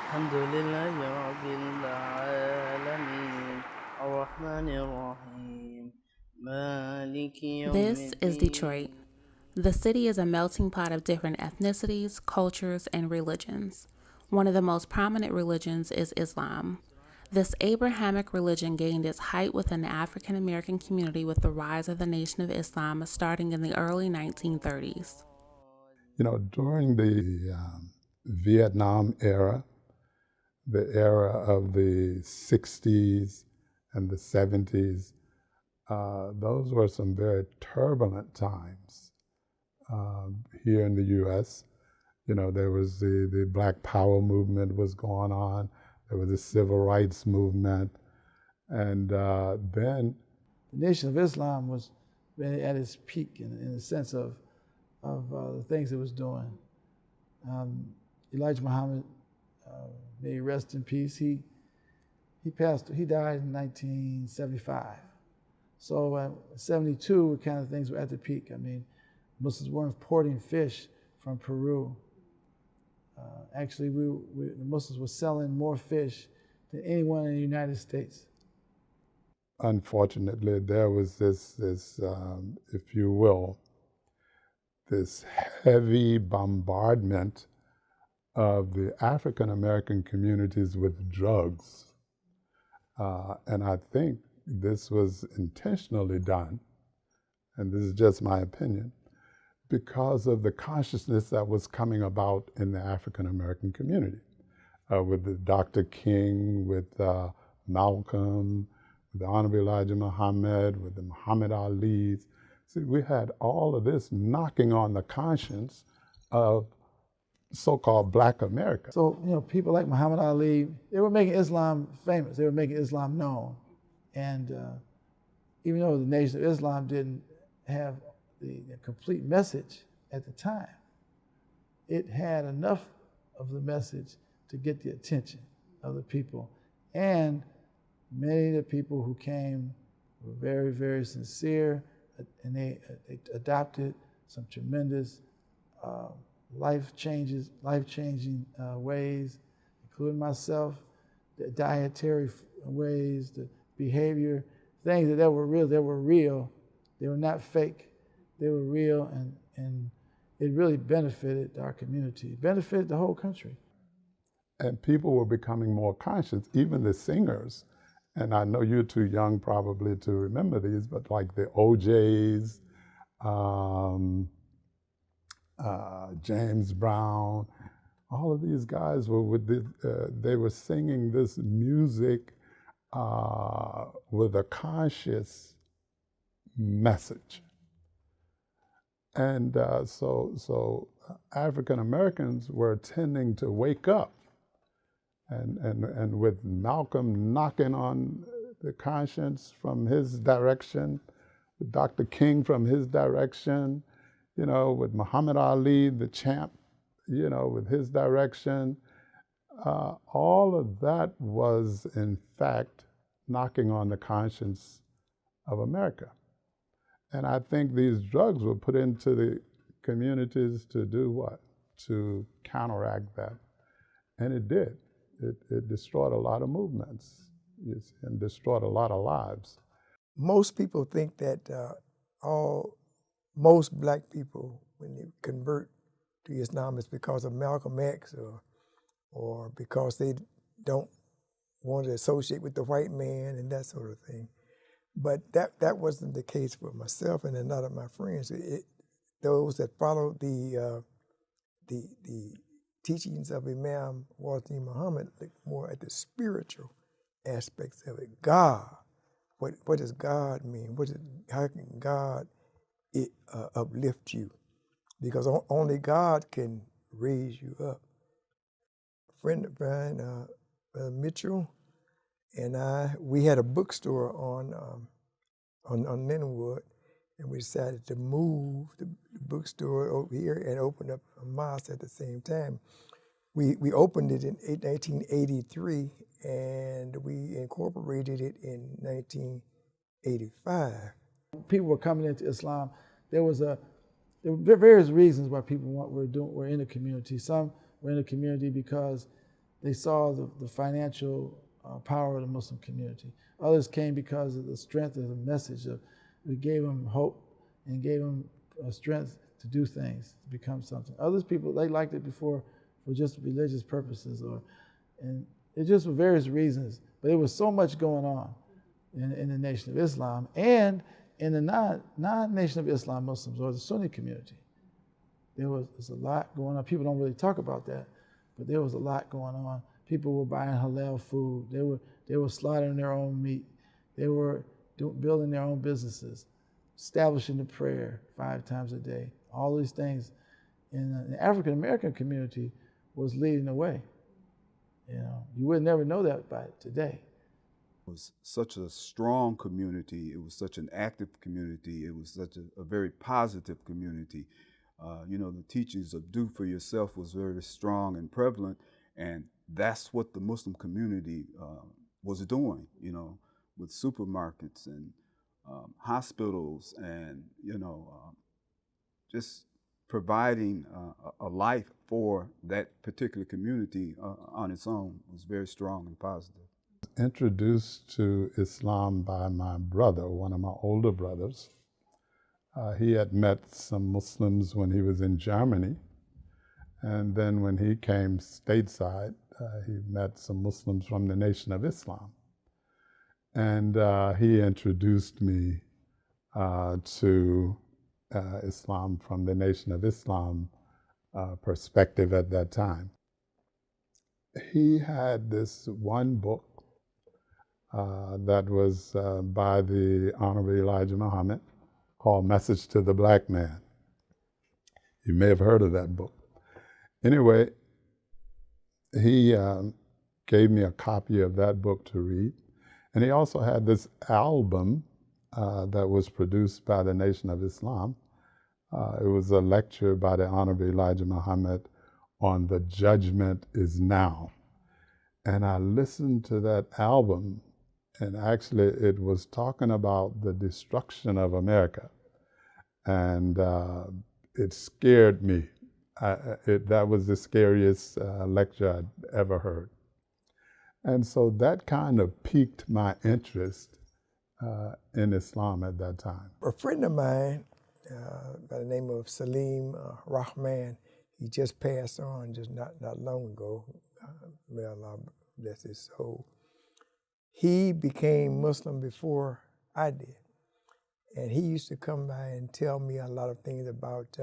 الحمد لله رب العالمين الرحمن الرحيم مالك يوم This is Detroit. الدين. The city is a melting pot of different ethnicities, cultures, and religions. One of the most prominent religions is Islam. This Abrahamic religion gained its height within the African American community with the rise of the Nation of Islam starting in the early 1930s. You know, during the Vietnam era, the era of the 60s and the 70s, those were some very turbulent times here in the U.S. You know, there was the Black Power movement was going on. There was the Civil Rights movement. And then the Nation of Islam was really at its peak in the sense of the things it was doing. Elijah Muhammad, may he rest in peace. He died in 1975. So 72 kind of things were at the peak. I mean, Muslims were importing fish from Peru. Actually, the Muslims were selling more fish than anyone in the United States. Unfortunately, there was this if you will, this heavy bombardment of the African American communities with drugs. And I think this was intentionally done, and this is just my opinion, because of the consciousness that was coming about in the African American community, with the Dr. King, with Malcolm, with the Honorable Elijah Muhammad, with the Muhammad Ali's. See, we had all of this knocking on the conscience of so-called Black America. So, you know, people like Muhammad Ali, they were making Islam famous. They were making Islam known. And even though the Nation of Islam didn't have the complete message at the time, it had enough of the message to get the attention of the people. And many of the people who came were very, very sincere, and they adopted some tremendous life-changing ways, including myself, the dietary ways, the behavior, things that were real. They were not fake. They were real, and it really benefited our community. It benefited the whole country. And people were becoming more conscious, even the singers. And I know you're too young probably to remember these, but like the OJs, James Brown, all of these guys were they were singing this music with a conscious message. And so African Americans were tending to wake up. And with Malcolm knocking on the conscience from his direction, with Dr. King from his direction, you know, with Muhammad Ali, the champ, you know, with his direction, all of that was, in fact, knocking on the conscience of America. And I think these drugs were put into the communities to do what? To counteract that. And it did. It destroyed a lot of movements and destroyed a lot of lives. Most people think that most Black people, when they convert to Islam, it's because of Malcolm X or because they don't want to associate with the white man and that sort of thing. But that wasn't the case for myself and a lot of my friends. Those that followed the teachings of Imam Wazir Muhammad look more at the spiritual aspects of it. God, what does God mean? How can God uplift you? Because only God can raise you up. A friend of mine, Mitchell, and we had a bookstore on Linwood, and we decided to move the bookstore over here and open up a mosque at the same time. We opened it in 1983, and we incorporated it in 1985. People were coming into Islam. There were various reasons why people were in the community. Some were in the community because They saw the financial power of the Muslim community. Others came because of the strength of the message. We gave them hope and gave them strength to do things, to become something. Others people, they liked it before for just religious purposes, and it just for various reasons. But there was so much going on in the Nation of Islam and in the non-Nation of Islam Muslims or the Sunni community. There's a lot going on. People don't really talk about that, but there was a lot going on. People were buying halal food. They were slaughtering their own meat. They were building their own businesses, establishing the prayer 5 times a day. All these things in the African American community was leading the way. You would never know that by today. It was such a strong community. It was such an active community. It was such a very positive community. The teachings of do for yourself was very strong and prevalent, and that's what the Muslim community was doing, with supermarkets and hospitals and, just providing a life for that particular community on its own was very strong and positive. Introduced to Islam by my brother, one of my older brothers. He had met some Muslims when he was in Germany, and then when he came stateside, he met some Muslims from the Nation of Islam. And he introduced me to Islam from the Nation of Islam perspective at that time. He had this one book that was by the Honorable Elijah Muhammad called Message to the Black Man. You may have heard of that book. Anyway, he gave me a copy of that book to read. And he also had this album that was produced by the Nation of Islam. It was a lecture by the Honorable Elijah Muhammad on The Judgment Is Now. And I listened to that album, and actually it was talking about the destruction of America. And it scared me. That was the scariest lecture I'd ever heard. And so that kind of piqued my interest in Islam at that time. A friend of mine by the name of Salim Rahman, he just passed on just not long ago. May Allah bless his soul. He became Muslim before I did. And he used to come by and tell me a lot of things about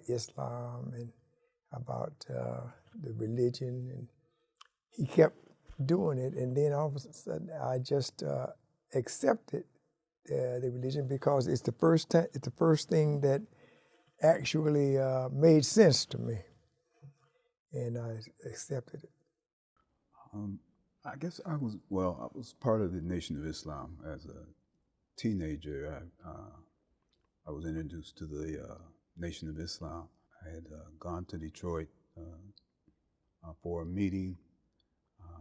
Islam and about the religion. And he kept doing it, and then all of a sudden I just accepted the religion because it's the first thing that actually made sense to me, and I accepted it. I guess I was part of the Nation of Islam as a teenager. I was introduced to the Nation of Islam. I had gone to Detroit for a meeting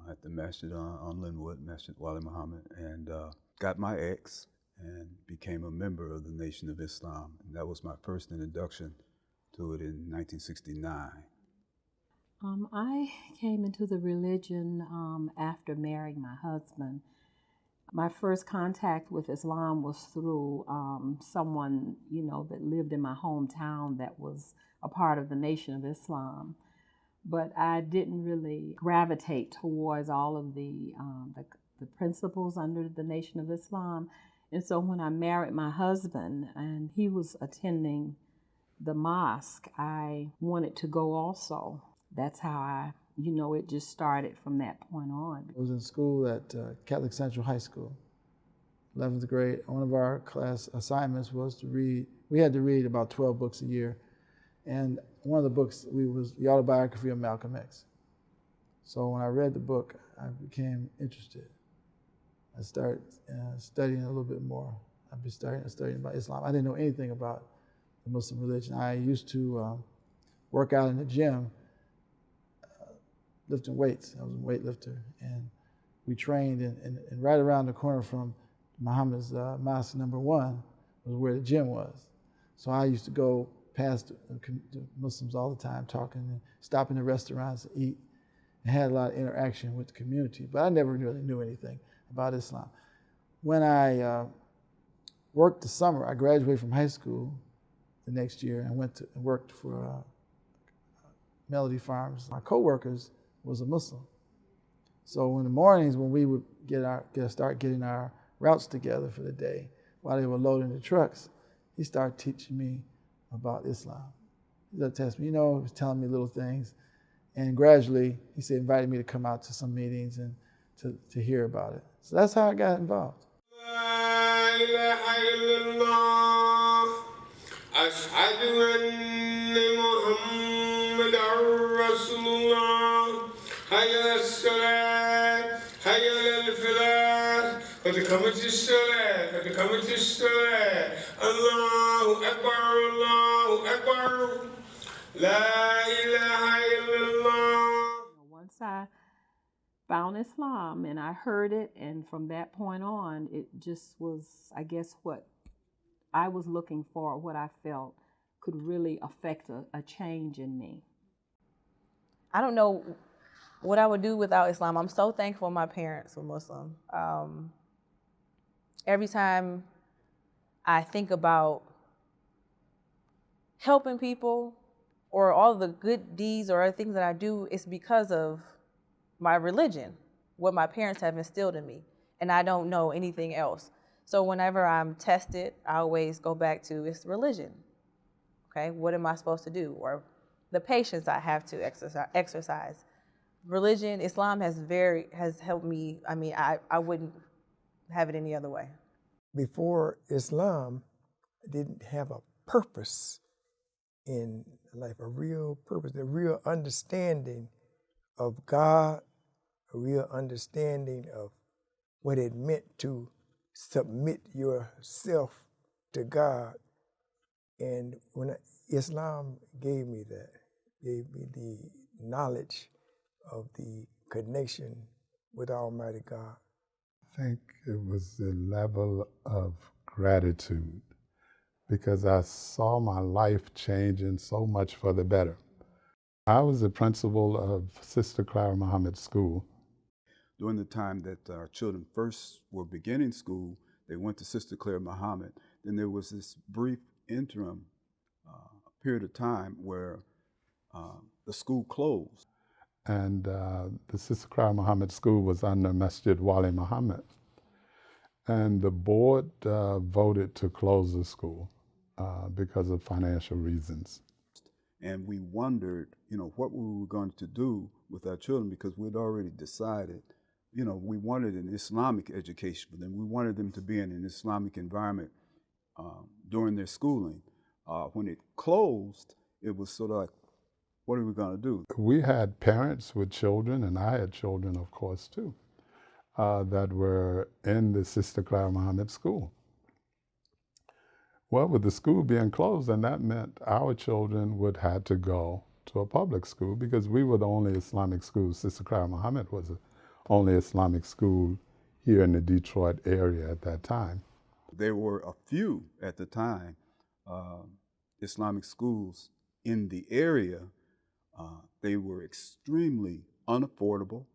at the Masjid on Linwood, Masjid Wali Muhammad, and got my ex and became a member of the Nation of Islam. And that was my first introduction to it in 1969. I came into the religion after marrying my husband. My first contact with Islam was through someone, that lived in my hometown that was a part of the Nation of Islam. But I didn't really gravitate towards all of the principles under the Nation of Islam. And so when I married my husband and he was attending the mosque, I wanted to go also. That's how it just started from that point on. I was in school at Catholic Central High School, 11th grade. One of our class assignments was to read. We had to read about 12 books a year. And one of the books was the autobiography of Malcolm X. So when I read the book, I became interested. I started studying a little bit more. I started studying about Islam. I didn't know anything about the Muslim religion. I used to work out in the gym, lifting weights. I was a weightlifter, and we trained. And right around the corner from Muhammad's Mosque number 1 was where the gym was. So I used to go past the Muslims all the time, talking and stopping in restaurants to eat. and had a lot of interaction with the community, but I never really knew anything about Islam. When I worked the summer, I graduated from high school the next year and went to worked for Melody Farms. My coworkers was a Muslim. So in the mornings when we would start getting our routes together for the day, while they were loading the trucks, he started teaching me about Islam. He started testing me, he was telling me little things. And gradually, he invited me to come out to some meetings and to hear about it. So that's how I got involved. Allahu Akbar, Allahu Akbar. La ilaha illallah. Once I found Islam and I heard it, and from that point on, it just was, I guess, what I was looking for, what I felt could really affect a change in me. I don't know what I would do without Islam. I'm so thankful my parents were Muslim. Every time I think about helping people or all the good deeds or things that I do, it's because of my religion, what my parents have instilled in me, and I don't know anything else. So whenever I'm tested, I always go back to it's religion. Okay, what am I supposed to do? Or the patience I have to exercise. Religion, Islam has helped me. I mean, I wouldn't have it any other way. Before Islam, I didn't have a purpose in life, a real purpose, a real understanding of God, a real understanding of what it meant to submit yourself to God. And when Islam gave me that, gave me the knowledge of the connection with Almighty God. I think it was the level of gratitude, because I saw my life changing so much for the better. I was the principal of Sister Clara Muhammad School. During the time that our children first were beginning school, they went to Sister Clara Muhammad. Then there was this brief interim period of time where the school closed. And the Sister Clara Muhammad School was under Masjid Wali Muhammad. And the board voted to close the school because of financial reasons. And we wondered, what we were going to do with our children, because we'd already decided, we wanted an Islamic education for them. We wanted them to be in an Islamic environment during their schooling. When it closed, it was sort of like, what are we going to do? We had parents with children, and I had children, of course, too, that were in the Sister Clara Muhammad School. Well, with the school being closed, then that meant our children would have to go to a public school, because we were the only Islamic school. Sister Clara Muhammad was the only Islamic school here in the Detroit area at that time. There were a few at the time Islamic schools in the area. They were extremely unaffordable.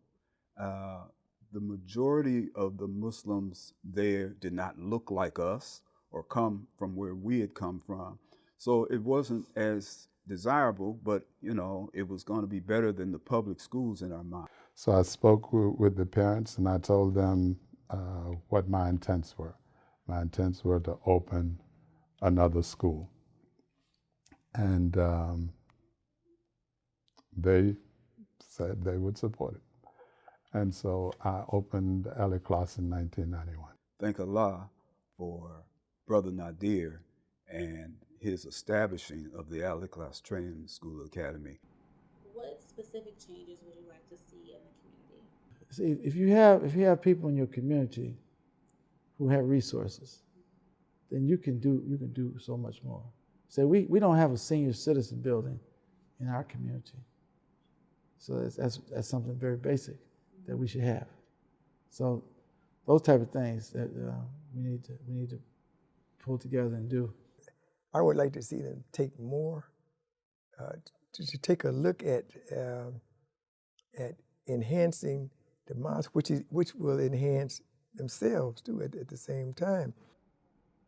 The majority of the Muslims there did not look like us or come from where we had come from. So it wasn't as desirable, but it was going to be better than the public schools in our mind. So I spoke with the parents, and I told them what my intents were. My intents were to open another school. And they said they would support it. And so I opened Al-Ikhlas in 1991. Thank Allah for Brother Nadir and his establishing of the Al-Ikhlas Training School Academy. What specific changes would you like to see in the community? See, if you have people in your community who have resources, then you can do so much more. So we don't have a senior citizen building in our community. So that's something very basic that we should have. So those type of things that we need to pull together and do. I would like to see them take more, to take a look at enhancing the mosque, which will enhance themselves too at the same time.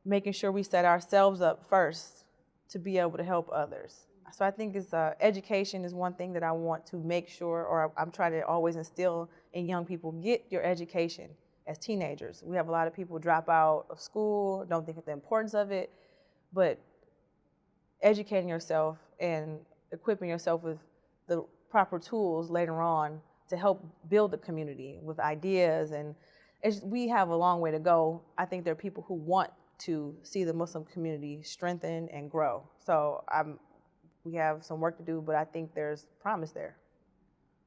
Making sure we set ourselves up first to be able to help others. So I think education is one thing that I want to make sure, or I'm trying to always instill in young people, get your education as teenagers. We have a lot of people drop out of school, don't think of the importance of it, but educating yourself and equipping yourself with the proper tools later on to help build the community with ideas. And we have a long way to go. I think there are people who want to see the Muslim community strengthen and grow. So we have some work to do, but I think there's promise there.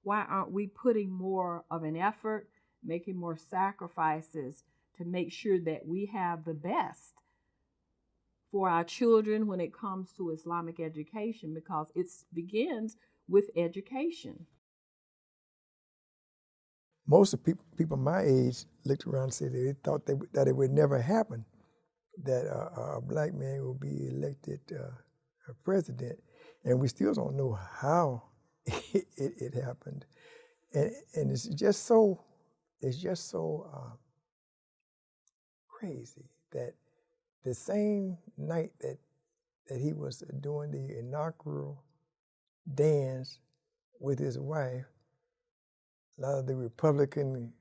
Why aren't we putting more of an effort, making more sacrifices to make sure that we have the best for our children when it comes to Islamic education? Because it begins with education. Most of people my age looked around and said they thought that it would never happen, that a black man would be elected president, and we still don't know how it happened, and it's just so crazy that the same night that he was doing the inaugural dance with his wife, a lot of the Republican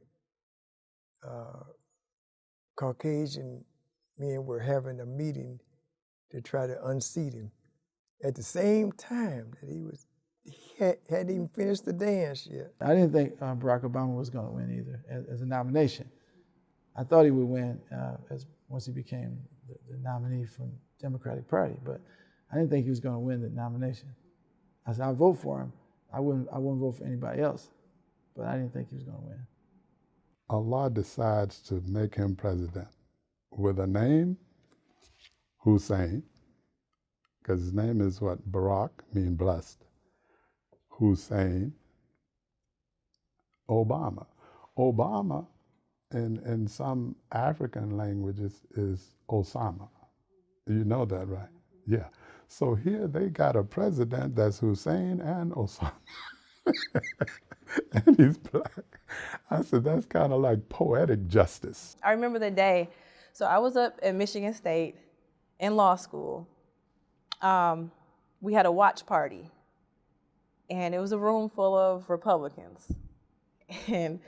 Caucasian men were having a meeting to try to unseat him. At the same time that he hadn't even finished the dance yet. I didn't think Barack Obama was going to win either as a nomination. I thought he would win once he became the nominee from the Democratic Party, but I didn't think he was going to win the nomination. I said, I'll vote for him. I wouldn't vote for anybody else, but I didn't think he was going to win. Allah decides to make him president with a name, Hussein, because his name is what? Barack, mean blessed. Hussein, Obama. Obama in some African languages is Osama. You know that, right? Yeah. So here they got a president that's Hussein and Osama. And he's black. I said, that's kind of like poetic justice. I remember the day, so I was up at Michigan State in law school. We had a watch party, and it was a room full of Republicans. And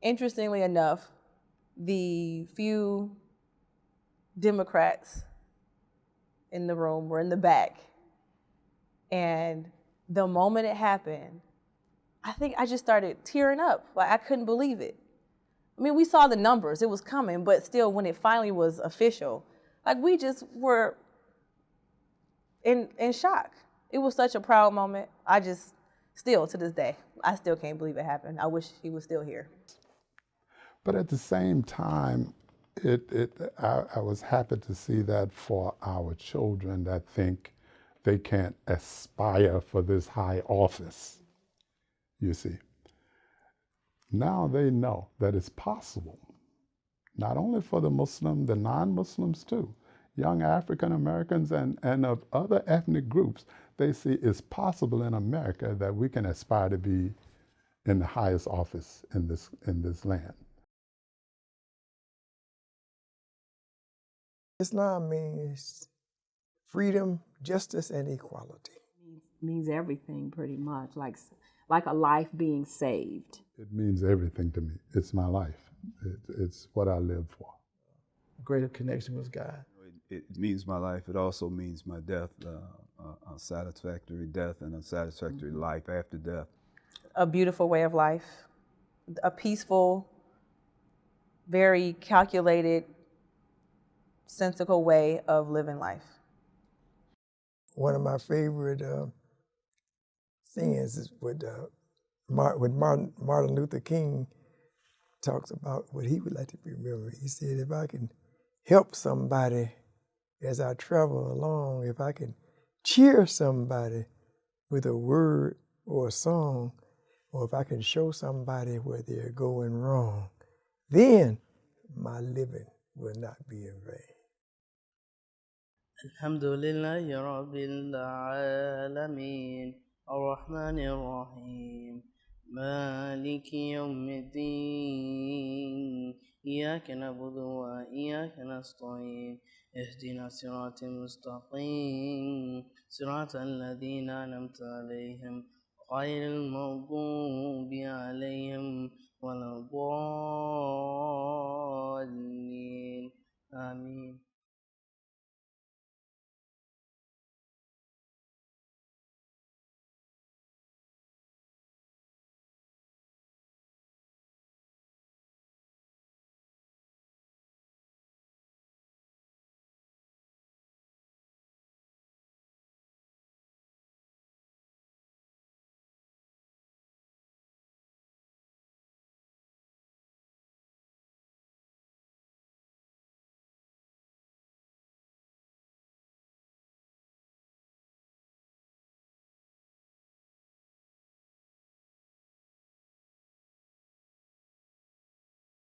interestingly enough, the few Democrats in the room were in the back. And the moment it happened, I think I just started tearing up. Like, I couldn't believe it. I mean, we saw the numbers, it was coming, but still, when it finally was official, like, we just were in shock. It was such a proud moment. Still to this day, I still can't believe it happened. I wish he was still here. But at the same time, I was happy to see that for our children that think they can't aspire for this high office, you see. Now they know that it's possible, not only for the Muslim, the non-Muslims too. Young African Americans and of other ethnic groups, they see it's possible in America that we can aspire to be in the highest office in this land. Islam means freedom, justice, and equality. Means everything pretty much, like a life being saved. It means everything to me. It's my life. It's what I live for. A greater connection with God. It means my life. It also means my death, a satisfactory death and a satisfactory life after death. A beautiful way of life, a peaceful, very calculated, sensical way of living life. One of my favorite sayings is when Martin Luther King talks about what he would like to be remembered. He said, if I can help somebody as I travel along, if I can cheer somebody with a word or a song, or if I can show somebody where they're going wrong, then my living will not be in vain. Alhamdulillahi Rabbil Alameen, Ar-Rahman Ar-Rahim, مالك يوم الدين إياك نعبد وإياك نستعين اهدنا الصراط المستقيم صراط الذين أنعمت عليهم غير المغضوب عليهم ولا الضالين آمين.